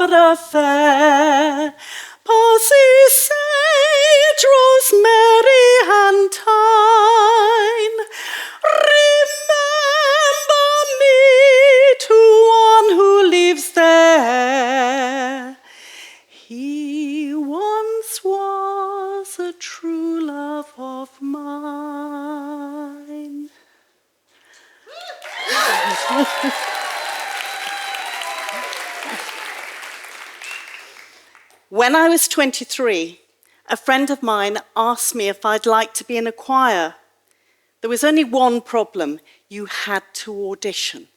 not a fair. Parsley, sage, rosemary, and thyme. Remember me to one who lives there. He once was a true love of mine. When I was 23, a friend of mine asked me if I'd like to be in a choir. There was only one problem: you had to audition.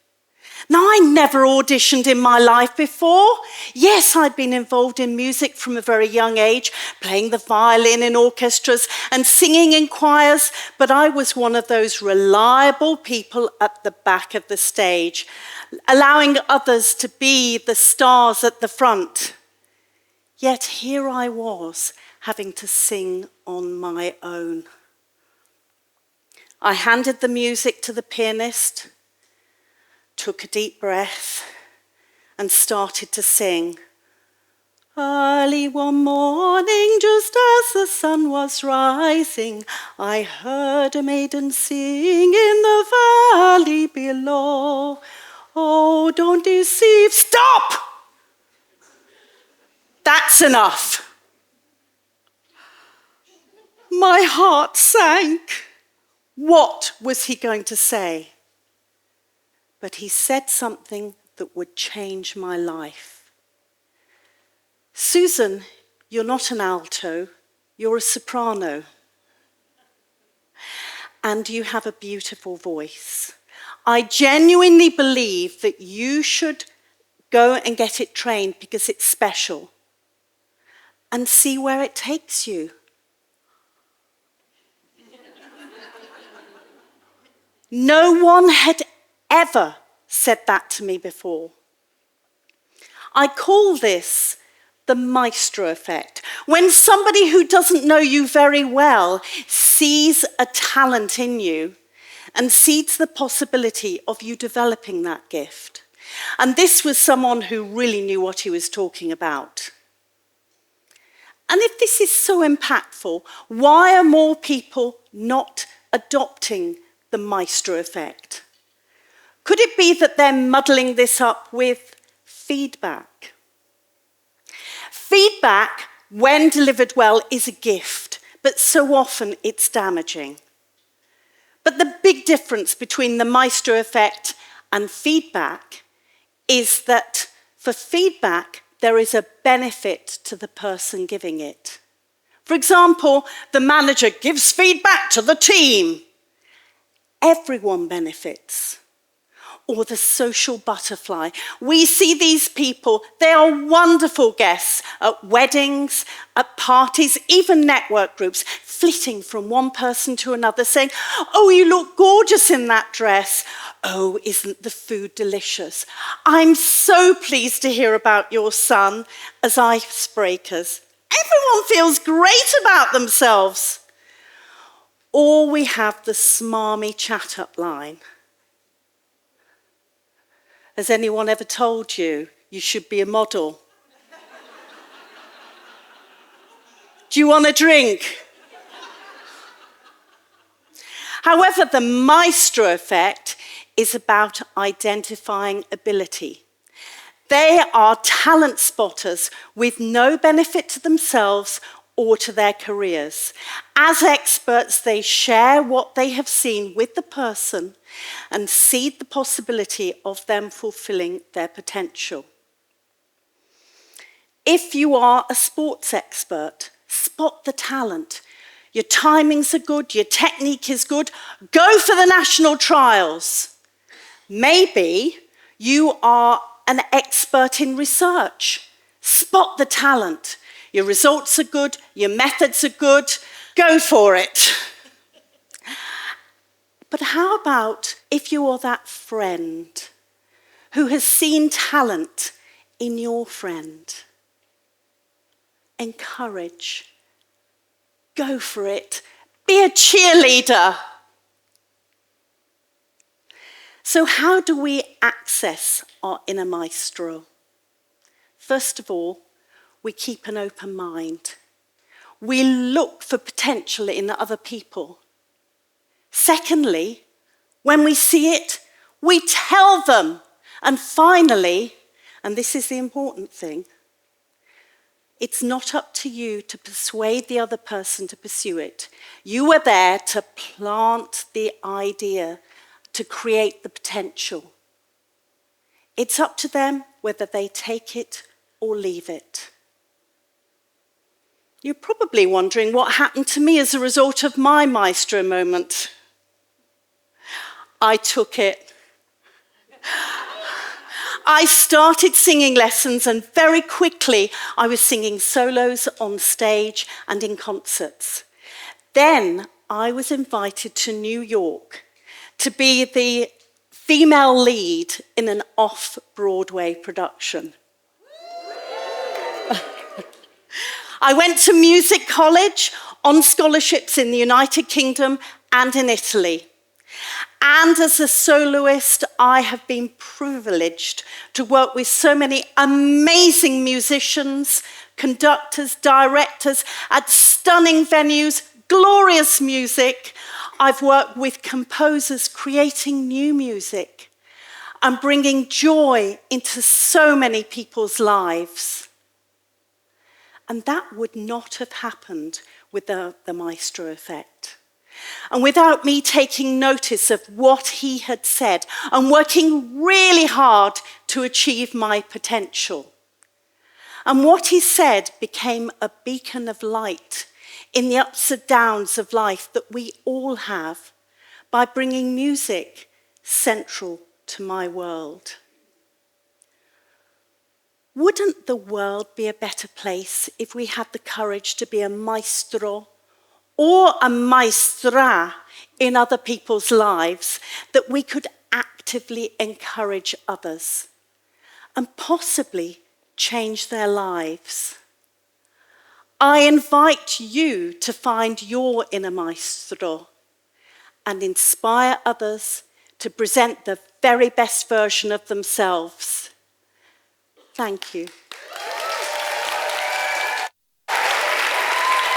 Now, I never auditioned in my life before. Yes, I'd been involved in music from a very young age, playing the violin in orchestras and singing in choirs, but I was one of those reliable people at the back of the stage, allowing others to be the stars at the front. Yet here I was, having to sing on my own. I handed the music to the pianist, took a deep breath, and started to sing. Early one morning, just as the sun was rising, I heard a maiden sing in the valley below. Oh, don't deceive. Stop! That's enough. My heart sank. What was he going to say? But he said something that would change my life. Susan, you're not an alto, you're a soprano. And you have a beautiful voice. I genuinely believe that you should go and get it trained because it's special. And see where it takes you. No one had ever said that to me before. I call this the Maestro Effect. When somebody who doesn't know you very well sees a talent in you and sees the possibility of you developing that gift. And this was someone who really knew what he was talking about. And if this is so impactful, why are more people not adopting the Maestro Effect? Could it be that they're muddling this up with feedback? Feedback, when delivered well, is a gift, but so often it's damaging. But the big difference between the Maestro Effect and feedback is that for feedback, there is a benefit to the person giving it. For example, the manager gives feedback to the team. Everyone benefits. Or the social butterfly. We see these people, they are wonderful guests at weddings, at parties, even network groups, flitting from one person to another, saying, "Oh, you look gorgeous in that dress. Oh, isn't the food delicious? I'm so pleased to hear about your son," as icebreakers. Everyone feels great about themselves. Or we have the smarmy chat-up line. Has anyone ever told you you should be a model? Do you want a drink? However, the Maestro Effect is about identifying ability. They are talent spotters with no benefit to themselves or to their careers. As experts, they share what they have seen with the person and seed the possibility of them fulfilling their potential. If you are a sports expert, spot the talent. Your timings are good, your technique is good, go for the national trials. Maybe you are an expert in research. Spot the talent. Your results are good, your methods are good, go for it. But how about if you are that friend who has seen talent in your friend? Encourage. Go for it. Be a cheerleader. So how do we access our inner maestro? First of all, we keep an open mind. We look for potential in other people. Secondly, when we see it, we tell them. And finally, and this is the important thing, it's not up to you to persuade the other person to pursue it. You are there to plant the idea, to create the potential. It's up to them whether they take it or leave it. You're probably wondering what happened to me as a result of my Maestro moment. I took it. I started singing lessons, and very quickly I was singing solos on stage and in concerts. Then I was invited to New York to be the female lead in an off-Broadway production. I went to music college on scholarships in the United Kingdom and in Italy. And as a soloist, I have been privileged to work with so many amazing musicians, conductors, directors at stunning venues, glorious music. I've worked with composers creating new music and bringing joy into so many people's lives. And that would not have happened without the Maestro Effect. And without me taking notice of what he had said and working really hard to achieve my potential. And what he said became a beacon of light in the ups and downs of life that we all have by bringing music central to my world. Wouldn't the world be a better place if we had the courage to be a maestro or a maestra in other people's lives, that we could actively encourage others and possibly change their lives? I invite you to find your inner maestro and inspire others to present the very best version of themselves. Thank you.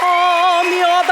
Oh, mio